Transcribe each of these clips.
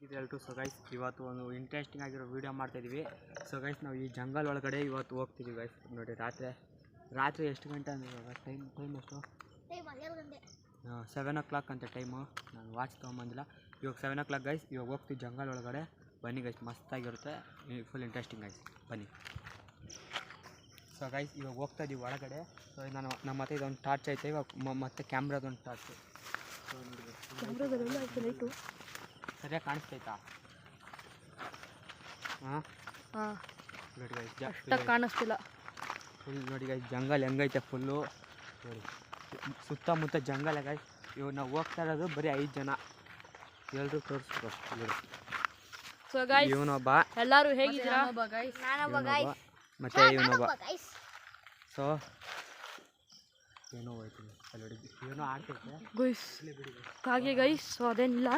ಇದೆಲ್ಲರೂ so guys ಇವತ್ತು ಒಂದು interesting ಆಗಿರೋ ವೀಡಿಯೋ ಮಾಡ್ತಾಯಿದ್ದೀವಿ. ಸೊ ಗೈಸ್ ನಾವು ಈ ಜಂಗಲ್ ಒಳಗಡೆ ಇವತ್ತು ಹೋಗ್ತಿದ್ದೀವಿ ಗೈಸ್. ನೋಡಿ ರಾತ್ರಿ ಎಷ್ಟು ಗಂಟೆ ಅಂದರೆ ಟೈಮ್ ಎಷ್ಟು 7 o'clock ಅಂತ ಟೈಮು. ನಾನು ವಾಚ್ ತೊಗೊಂಬಂದಿಲ್ಲ. ಇವಾಗ 7 o'clock ಗೈಸ್. ಇವಾಗ ಹೋಗ್ತೀವಿ ಜಂಗಲ್ ಒಳಗಡೆ. ಬನ್ನಿ ಗೈಸ್, ಮಸ್ತಾಗಿರುತ್ತೆ, ಫುಲ್ ಇಂಟ್ರೆಸ್ಟಿಂಗ್ ಗೈಸ್, ಬನ್ನಿ. ಸೊ ಗೈಸ್ ಇವಾಗ ಹೋಗ್ತಾ ಇದ್ದೀವಿ ಒಳಗಡೆ. ಸೊ ನಮ್ಮ ಹತ್ರ ಇದೊಂದು ಟಾರ್ಚ್ ಐತೆ, ಇವಾಗ ಮತ್ತೆ ಕ್ಯಾಮ್ರಾದೊಂದು ಟಾರ್ಚ್. ಸೊ ನೋಡಿ ಸರಿಯಾಗಿ ಕಾಣಿಸ್ತೈತಾ? ಹಾಂ ನೋಡಿ ಗೈಸ್, ಕಾಣಿಸ್ತಿಲ್ಲ ಫುಲ್. ನೋಡಿ ಗೈಸ್ ಜಂಗಲ್ ಹೆಂಗೈತೆ ಫುಲ್ಲು. ನೋಡಿ ಸುತ್ತಮುತ್ತ ಜಂಗಲ್ ಗೈಸ್. ಇವಾಗ ನಾವು ಹೋಗ್ತಾ ಇರೋದು ಬರೀ 5 ಜನ. ಎಲ್ಲರೂ ತೋರಿಸ್ಬೇಕು. ಸೊ ಗೈಸ್ ಇವನೊಬ್ಬ, ಎಲ್ಲರೂ ಹೇಗಿದ್ದೀರಾ? ಮತ್ತೆ ಇವನೊಬ್ಬ. ಸೊ ಏನೋ ಹೋಯ್ತು ಅಲ್ಲಿ, ಏನೋ ಆಡ್ತೈತೆ ಗೈಸ್, ಕಾಗೆ ಗೈಸ್. ಸೊ ಅದೇನಿಲ್ಲ,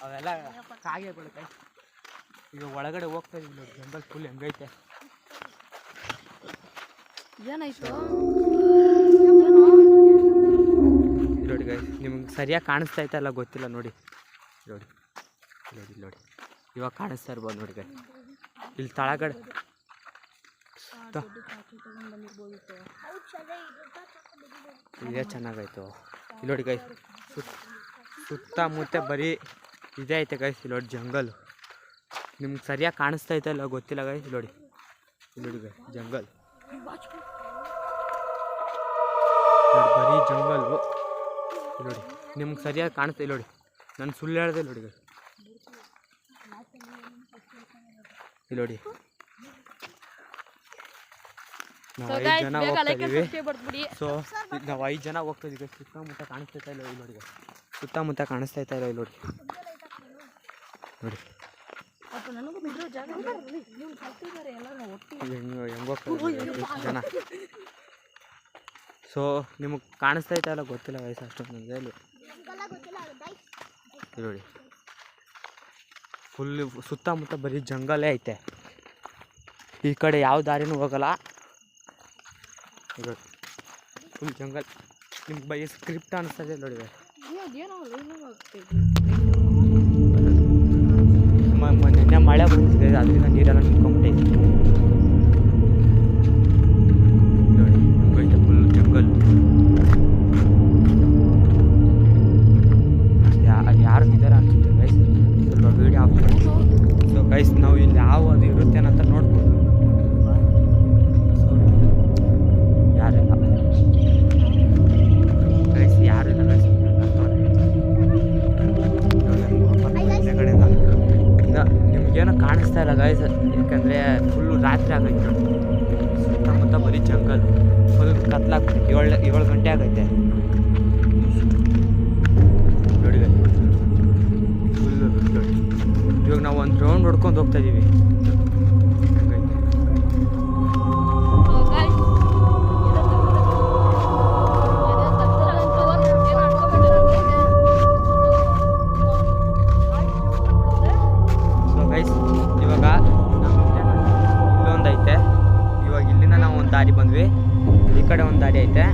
ಅವೆಲ್ಲ ಕಾಗೆಗಳು ಗೈಸ್. ಈಗ ಒಳಗಡೆ ಹೋಗ್ತಾ ಇದೀವಿ ನೋಡಿ, ಜಂಗಲ್ ಫುಲ್ ಹೆಂಗೈತೆ. ಏನಾಯ್ತು ನೋಡಿ ಗೈಸ್, ನಿಮ್ಗೆ ಸರಿಯಾಗಿ ಕಾಣಿಸ್ತಾ ಐತಲ್ಲ ಗೊತ್ತಿಲ್ಲ. ನೋಡಿ ನೋಡಿ ನೋಡಿ ನೋಡಿ ಇವಾಗ ಕಾಣಿಸ್ತಾ ಇರ್ಬೋದು ನೋಡಿ ಗೈಸ್. ಇಲ್ಲಿ ತಳಗಡೆ ಇದೇ ಚೆನ್ನಾಗಾಯ್ತು. ಇಲ್ಲಿ ನೋಡಿ ಗೈಸ್, ಸುತ್ತಮುತ್ತ ಬರೀ ಇದೇ ಐತೆ ಗೈಸ್. ಇಲ್ಲಿ ನೋಡಿ ಜಂಗಲ್, ನಿಮ್ಗೆ ಸರಿಯಾಗಿ ಕಾಣಿಸ್ತಾ ಐತಲ್ಲ ಗೊತ್ತಿಲ್ಲ ಗೈಸ್. ನೋಡಿ ನೋಡಿ ಗೈಸ್ ಜಂಗಲ್, ನೋಡಿ ಬರೀ ಜಂಗಲ್ಲು. ನೋಡಿ ನಿಮ್ಗೆ ಸರಿಯಾಗಿ ಕಾಣಿಸ್ತಾ ಇಲ್ಲ. ನೋಡಿ ನಾನು ಸುಳ್ಳು ಹೇಳಿದೆ. ನೋಡಿ ಗೈಸ್ ಇಲ್ಲಿ ನೋಡಿ, ನಾವು 5 ಜನ ಹೋಗ್ತಾ ಇದ್ದೀವಿ. ಸೊ ನಾವು 5 ಜನ ಹೋಗ್ತಾ ಇದ್ದೀವಿ. ಸುತ್ತಮುತ್ತ ಕಾಣಿಸ್ತಾ ಇಲ್ಲ. ಇಲ್ಲಿ ನೋಡಿ, ಸುತ್ತಮುತ್ತ ಕಾಣಿಸ್ತಾ ಇಲ್ಲ. ಇಲ್ಲಿ ನೋಡಿ ನೋಡಿ ಹೆಂಗೆ ಹೋಗ್ತಾ ಜನ. ಸೊ ನಿಮಗೆ ಕಾಣಿಸ್ತಾ ಇಲ್ಲ ಗೊತ್ತಿಲ್ಲ ವಯಸ್ಸು ಅಷ್ಟೊಂದು ನನಗೆ. ಇಲ್ಲಿ ನೋಡಿ ಫುಲ್ ಸುತ್ತಮುತ್ತ ಬರೀ ಜಂಗಲೇ ಐತೆ. ಈ ಕಡೆ ಯಾವ ದಾರಿನೂ ಹೋಗಲ್ಲ. ನೋಡಿ ಫುಲ್ ಜಂಗಲ್. ನಿಮ್ಗೆ ಬೈ ಸ್ಕ್ರಿಪ್ಟ್ ಅನಿಸ್ತದೆ ನೋಡಿ. ನಿನ್ನೆ ಮಳೆ ಬಂದಿದೆ, ಅದರಿಂದ ನೀರೆಲ್ಲ ನಿಂತ್ಕೊಂಡ್ಬಿಟ್ಟೈತೆ. ನೋಡಿ ಹಂಗೈತೆ ಫುಲ್ ಜಂಗಲ್. ಅಲ್ಲಿ ಯಾರು ಇದ್ದಾರೆ ಅನ್ಸುತ್ತೆ ಗೈಸ್, ಸ್ವಲ್ಪ ವೀಡಿಯೋ ಹಾಕ್ಬೋದು. ಸೊ ಗೈಸ್ ನಾವು ಇಲ್ಲಿ ಯಾವ ಅದು ಇರುತ್ತೇನಂತ ನೋಡ್ಬೋದು. ಸೊ ಯಾರಿಲ್ಲ ಗೈಸ್, ಯಾರಿಲ್ಲ ಗೈಸ್. ನಿಮ್ಗೇನೋ ಕಾಣಿಸ್ತಾ ಇಲ್ಲ ಗೈಸ್, ಯಾಕಂದರೆ ಫುಲ್ಲು ರಾತ್ರಿ ಆಗೈತೆ. ಸುತ್ತಮುತ್ತ ಬರೀ ಜಂಗಲ್, ಫುಲ್ ಕತ್ಲಾಗ್ತೈತೆ. 7 ಗಂಟೆ ಆಗೈತೆ ನೋಡಿ ಗೈಸ್. ಫುಲ್ಲು ನೋಡಿ, ಇವಾಗ ನಾವು ಒಂದು ರೌಂಡ್ ಹೊಡ್ಕೊಂಡು ಹೋಗ್ತಾ ಇದ್ದೀವಿ. ದಾರಿ ಬಂದ್ವಿ, ಈ ಕಡೆ ಒಂದು ದಾರಿ ಐತೆ,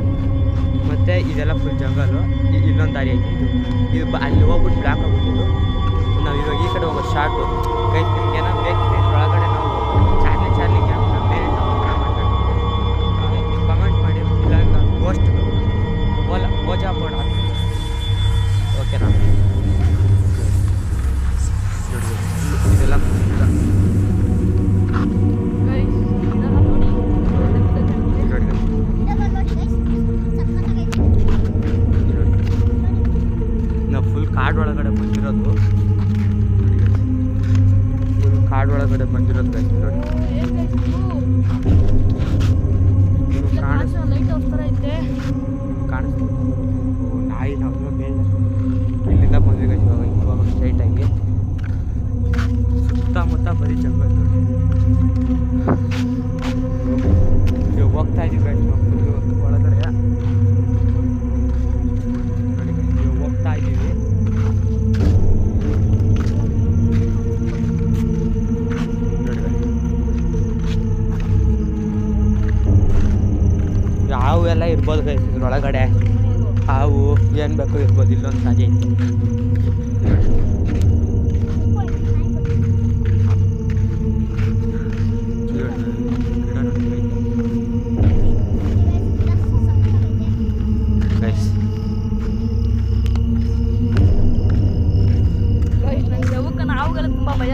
ಮತ್ತು ಇದೆಲ್ಲ ಫುಲ್ ಜಂಗಲು. ಇಲ್ಲೊಂದು ದಾರಿ ಐತೆ. ಇದು ಅಲ್ಲಿ ಹೋಗ್ಬಿಟ್ಟು ಬ್ಲಾಕ್ ಆಗ್ಬಿಟ್ಟಿದ್ದು. ನಾವು ಇವಾಗ ಈ ಕಡೆ ಹೋಗೋದು ಶಾರ್ಟು ಗೈಸ್. ನಿಮ್ಗೆ ಏನೋ ಬೇಕು ಒಳಗಡೆ ನಾವು ಚಾರ್ಲಿಗೆ ಬೇರೆ ಕಮೆಂಟ್ ಮಾಡಿ, ಇಲ್ಲ ಪೋಸ್ಟ್ ಓಜಾ ಬೋರ್ಡ್ ಹಾಕಿ, ಓಕೆನಾ? ಇದೆಲ್ಲ ಕಾಡೊಳಗಡೆ ಬಂದಿರೋದು. ಫುಲ್ ಕಾಡೊಳಗಡೆ ಬಂದಿರೋದು ಗೈಸ್. ನೋಡಿ ಕಾಣಿಸ್ತು ನಾಯಿ. ನಾವು ಮೇಲೆ ಇಲ್ಲಿಂದ ಬಂದ್ವಿ ಗೈಸ್. ಇವಾಗ ಸ್ಟ್ರೈಟಾಗಿ ಸುತ್ತಮುತ್ತ ಬರೀ ಜಂಗಲ್. ಇವಾಗ ಹೋಗ್ತಾ ಇದ್ದೀವಿ ಗೈಸ್ ಫುಲ್ಲು ಒಳಗಡೆ. ನೋಡಿ ಇವಾಗ ಹೋಗ್ತಾ ಇದ್ದೀವಿ. ಹಾವು ಎಲ್ಲ ಇರ್ಬೋದು ಗೈಸ್ ಇದ್ರೊಳಗಡೆ. ಹಾವು ಏನು ಬೇಕು ಇರ್ಬೋದು. ಇಲ್ಲೊಂದು ದಾರಿ ಐತೆ.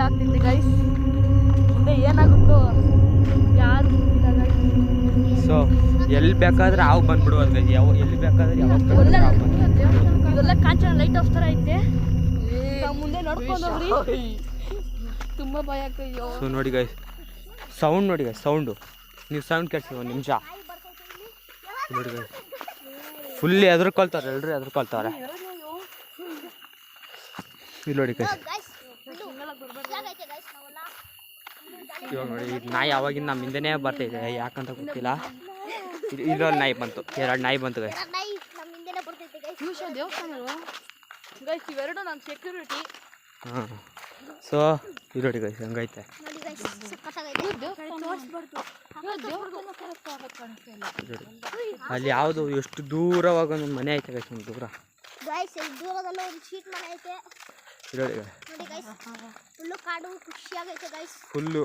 ಆಗ್ತಿದೆ ಗೈಸ್. ಮುಂದೆ ಏನಾಗುತ್ತೋ ಯಾರು ಗೊತ್ತಿಲ್ಲ ಗೈಸ್. ಸೊ ಎಲ್ಲಿ ಬೇಕಾದ್ರೆ ಹಾವು ಬಂದ್ಬಿಡುವುದು ಗೈಸ್. ಎಲ್ಲಿ ಬೇಕಾದ್ರೆ ಯಾವಾಗ ಬೇಕಾದ್ರೆ ಹಾವು ಬಂದ್ಬಿಡುತ್ತೆ. ಇದೆಲ್ಲ ಕಾಂಚನ ಲೈಟ್ ಹೌಸ್ ಥರ ಐತೆ. ನಾವು ಮುಂದೆ ನೋಡ್ಕೊಂಡು ಹೋಗ್ರಿ. ತುಂಬ ಭಯ ಆಗ್ತದೆ. ಸೊ ನೋಡಿ ಗೈಸ್, ಸೌಂಡ್ ನೋಡಿ ಗೈಸ್, ಸೌಂಡು ನೀವು ಸೌಂಡ್ ಕೇಳಿಸಿ ಒಂದು ನಿಮಿಷ ನೋಡಿ ಗೈಸ್. ಫುಲ್ ಎದ್ರಕೊಳ್ತಾರೆ, ಎಲ್ಲರೂ ಎದ್ರಕೊಳ್ತಾರೆ. ಇಲ್ಲಿ ನೋಡಿ ಗೈಸ್, ಇವಾಗ ನೋಡಿ ಈಗ ನಾಯಿ ಅವಾಗಿಂದ ನಮ್ಮ ಹಿಂದೆನೇ ಬರ್ತಾಯಿದೆ, ಯಾಕಂತ ಗೊತ್ತಿಲ್ಲ. ಇಲ್ಲೊಂದು ನಾಯಿ ಬಂತು, 2 ನಾಯಿ ಬಂತು ಗೈಸ್. ದೇವಸ್ಥಾನ ಗೈಸ್, ಇವೆರಡು ನನ್ನ ಸೆಕ್ಯೂರಿಟಿ. ಹಾಂ, ಸೊ ಇಲ್ಲಿ ನೋಡಿ ಗೈಸ್ ಹಂಗೈತೆ. ಅಲ್ಲಿ ಯಾವುದು ಎಷ್ಟು ದೂರವಾಗ ಒಂದು ಮನೆ ಐತೆ ಗೈಸ್, ಒಂದು ದೂರ ಫುಲ್ಲು.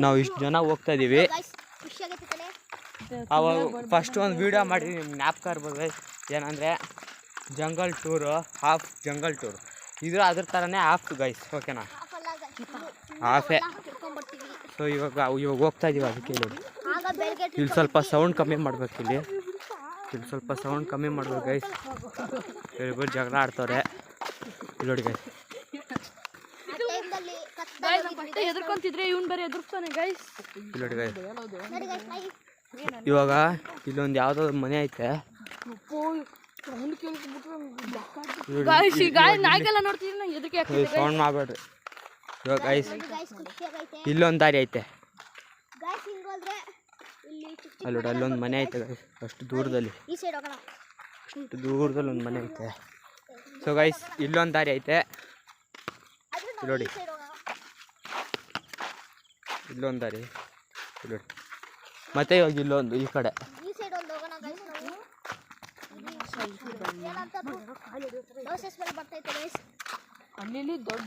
ನಾವು ಇಷ್ಟು ಜನ ಹೋಗ್ತಾ ಇದ್ದೀವಿ. ಅವಾಗ ಫಸ್ಟ್ ಒಂದು ವೀಡಿಯೋ ಮಾಡಿ ನಿಮ್ಗೆ ಜ್ಞಾಪಕ ಇರ್ಬೋದು ಗೈಸ್. ಏನಂದರೆ jungle tour, half jungle tour. ಇದು ಅದ್ರ ಥರನೇ ಹಾಫ್ ಗೈಸ್, ಓಕೆನಾ? ಹಾಫೇ. ಸೊ ಇವಾಗ ಹೋಗ್ತಾ ಇದ್ದೀವಿ. ಅದಕ್ಕೆ ಇಲ್ಲಿ ಸ್ವಲ್ಪ ಸೌಂಡ್ ಕಮ್ಮಿ ಮಾಡ್ಬೇಕು. ಇಲ್ಲಿ ಸ್ವಲ್ಪ ಸೌಂಡ್ ಕಮ್ಮಿ ಮಾಡ್ಬೇಕು ಗೈಸ್. ಇಬ್ಬರು ಜಗಳ ಆಡ್ತವ್ರೆ. ಇಲ್ಲಿ ನೋಡಿ ಗೈಸ್, ಎದುರ್ಕೊಂತಿದ್ರೆ ಇವ್ನು ಬೇರೆ ಎದುರ್ಸ್ತಾನೆ ಗೈಸ್. ಇಲ್ಲಿ ನೋಡಿ ಗೈಸ್, ಇವಾಗ ಇಲ್ಲೊಂದು ಯಾವುದೋ ಮನೆ ಐತೆ. ನಾಯಿಗೆಲ್ಲ ನೋಡ್ತಿದ್ರೆ ಎದಕ್ಕೆ ಸೌಂಡ್ ಮಾಡಬೇಡ್ರಿ. ಇವಾಗ ಗೈಸ್ ಇಲ್ಲೊಂದು ದಾರಿ ಐತೆ. ಅಲ್ಲಿ ಅಲ್ಲೊಂದು ಮನೆ ಐತೆ ಗೈಸ್, ಅಷ್ಟು ದೂರದಲ್ಲಿ ಒಂದು ಮನೆ ಐತೆ. ಸೊ ಗೈಸ್ ಇಲ್ಲೊಂದು ದಾರಿ ಐತೆ. ನೋಡಿ ಇಲ್ಲೊಂದು ದಾರಿ, ಇಲ್ಲಿ ಮತ್ತೆ ಇವಾಗ ಇಲ್ಲೊಂದು ಈ ಕಡೆ.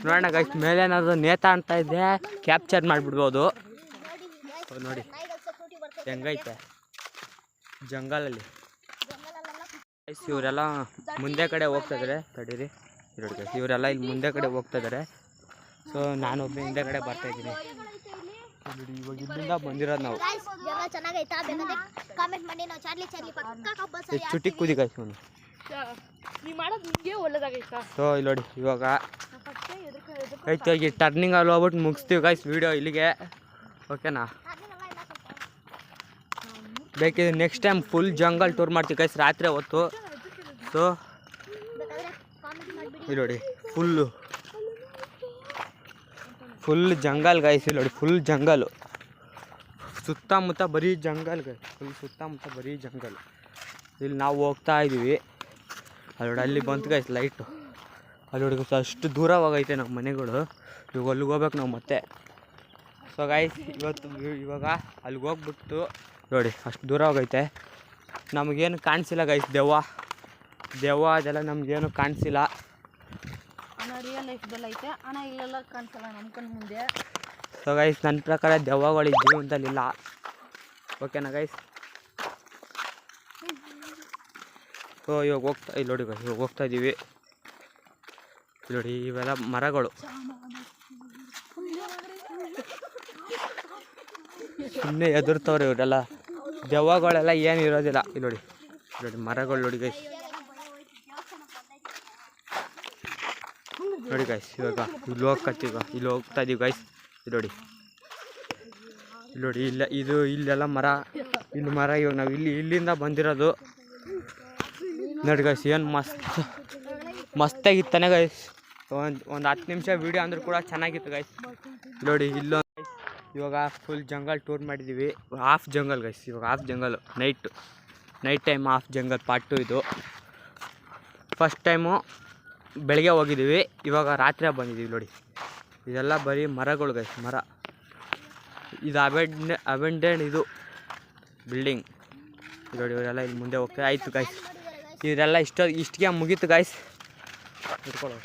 ನೋಡೋಣ ಗೈಸ್, ಮೇಲೆ ಏನಾದ್ರು ನೇತ ಅಂತ ಇದೆ, ಕ್ಯಾಪ್ಚರ್ ಮಾಡಿಬಿಡ್ಬೋದು. ನೋಡಿ ಹೆಂಗೈತೆ ಜಂಗಲಲ್ಲಿ. ಗೈಸ್ ಇವರೆಲ್ಲ ಮುಂದೆ ಕಡೆ ಹೋಗ್ತಾ ಇದ್ದಾರೆ. ತಡೀರಿ, ನೋಡಿ ಗೈಸ್ ಇವರೆಲ್ಲ ಇಲ್ಲಿ ಮುಂದೆ ಕಡೆ ಹೋಗ್ತಾ ಇದ್ದಾರೆ. ಸೊ ನಾನೊಬ್ಬ ಹಿಂದೆ ಕಡೆ ಬರ್ತಾ ಇದ್ದೀನಿ. ಇವಾಗ ಇಲ್ಲಿಂದ ಬಂದಿರೋದು ನಾವು. ಚುಟಿ ಕೂದಿ ಗೈಸ್ ಅವನು. ಸೊ ಇಲ್ಲಿ ನೋಡಿ ಇವಾಗ ಆಯ್ತು, ಹೋಗಿ ಟರ್ನಿಂಗ್ ಅಲ್ಲಿ ಹೋಗ್ಬಿಟ್ಟು ಮುಗಿಸ್ತೀವಿ ಗೈಸ್ ವಿಡಿಯೋ ಇಲ್ಲಿಗೆ, ಓಕೆನಾ? ಬೇಕಿದ್ರೆ next time full jungle tour ಮಾಡ್ತೀವಿ ಗೈಸ್, ರಾತ್ರಿ ಹೊತ್ತು. ಸೊ ಇಲ್ಲಿ ನೋಡಿ ಫುಲ್ ಜಂಗಲ್ ಗೈಸ್. ಇಲ್ಲಿ ನೋಡಿ ಫುಲ್ ಜಂಗಲು, ಸುತ್ತಮುತ್ತ ಬರೀ ಜಂಗಲ್ ಗೈಸ್, ಫುಲ್ ಸುತ್ತಮುತ್ತ ಬರೀ ಜಂಗಲ್. ಇಲ್ಲಿ ನಾವು ಹೋಗ್ತಾ ಇದ್ದೀವಿ. ಅಲ್ಲಿ ಬಂತು ಗೈಸ್ ಲೈಟು. ಅಲ್ಲಿ ನೋಡಿ ಅಷ್ಟು ದೂರ ಹೋಗೈತೆ ನಮ್ಮ ಮನೆಗಳು. ಇವಾಗ ಅಲ್ಲಿಗೆ ಹೋಗ್ಬೇಕು ನಾವು ಮತ್ತೆ. ಸೊ ಗೈಸ್ ಇವಾಗ ಅಲ್ಲಿಗೆ ಹೋಗ್ಬಿಟ್ಟು ನೋಡಿ ಅಷ್ಟು ದೂರ ಹೋಗೈತೆ. ನಮಗೇನು ಕಾಣಿಸಿಲ್ಲ ಗೈಸ್, ದೆವ್ವ ಅದೆಲ್ಲ ನಮಗೇನು ಕಾಣಿಸಿಲ್ಲ. ರಿಯಲ್ ಲೈಫ್ದೆಲ್ಲ ಐತೆ ಅಣ್ಣ, ಇಲ್ಲೆಲ್ಲ ಕಾಣಿಸಲ್ಲ ನಮ್ಮ ಕಣ್ಣು ಮುಂದೆ. ಸೊ ಗೈಸ್ ನನ್ನ ಪ್ರಕಾರ ದೆವ್ವಗಳು ಈ ಜೀವನದಲ್ಲಿಲ್ಲ, ಓಕೆನಾ ಗೈಸ್? ಸೊ ಇವಾಗ ಇಲ್ಲಿ ನೋಡಿ ಗೈಸ್, ಇವಾಗ ಹೋಗ್ತಾ ಇದ್ದೀವಿ. ನೋಡಿ ಇವೆಲ್ಲ ಮರಗಳು, ಸುಮ್ಮನೆ ಎದುರ್ತವ್ರೆ ಇವರೆಲ್ಲ. ದೆವ್ವಗಳೆಲ್ಲ ಏನು ಇರೋದಿಲ್ಲ. ಇಲ್ಲಿ ನೋಡಿ ಮರಗಳು ನೋಡಿ ಗೈಸ್. ನೋಡಿ ಗೈಸ್ ಇವಾಗ ಇಲ್ಲಿ ಹೋಗ್ತಾ ಇದ್ದೀವಿ ಗೈಸ್. ಇಲ್ಲಿ ನೋಡಿ ಇಲ್ಲೆಲ್ಲ ಮರ, ಇಲ್ಲಿ ಮರ. ಇವಾಗ ನಾವು ಇಲ್ಲಿಂದ ಬಂದಿರೋದು. ನೋಡಿ ಗೈಸ್ ಏನು ಮಸ್ತಾಗಿತ್ತಾನೆ ಗೈಸ್. ಒಂದು 10 ನಿಮಿಷ ವೀಡಿಯೋ ಅಂದರೂ ಕೂಡ ಚೆನ್ನಾಗಿತ್ತು ಗೈಸ್. ನೋಡಿ ಇಲ್ಲೊಂದು ಇವಾಗ ಫುಲ್ ಜಂಗಲ್ ಟೂರ್ ಮಾಡಿದ್ದೀವಿ. ಹಾಫ್ ಜಂಗಲ್ ಗೈಸ್, ಇವಾಗ half jungle night time half jungle part 2 ಇದು. ಫಸ್ಟ್ ಟೈಮು ಬೆಳಗ್ಗೆ ಹೋಗಿದ್ದೀವಿ, ಇವಾಗ ರಾತ್ರಿ ಬಂದಿದ್ದೀವಿ. ನೋಡಿ ಇದೆಲ್ಲ ಬರೀ ಮರಗಳು ಗೈಸ್, ಮರ. ಇದು ಅಬೆಂಡೆಡ್ ಇದು ಬಿಲ್ಡಿಂಗ್. ನೋಡಿ ಇವರೆಲ್ಲ ಇಲ್ಲಿ ಮುಂದೆ ಹೋಗ್ತಾರೆ. ಆಯಿತು ಗೈಸ್, ಇದೆಲ್ಲ ಇಷ್ಟಿಗೆ ಮುಗೀತು ಗೈಸ್, ಇಟ್ಕೊಳ್ಳೋ.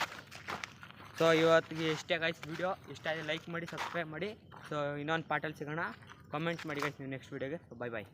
ಸೊ ಇವತ್ತಿಗೆ ಇಷ್ಟೇ ಗೈಸ್ ವಿಡಿಯೋ. ಇಷ್ಟ ಆದರೆ ಲೈಕ್ ಮಾಡಿ, ಸಬ್ಸ್ಕ್ರೈಬ್ ಮಾಡಿ. ಸೊ ಇನ್ನೊಂದು ಪಾರ್ಟಲ್ಲಿ ಸಿಗೋಣ. ಕಮೆಂಟ್ ಮಾಡಿ ಗೈಸ್ ನೀವು ನೆಕ್ಸ್ಟ್ ವೀಡಿಯೋಗೆ. ಬಾಯ್.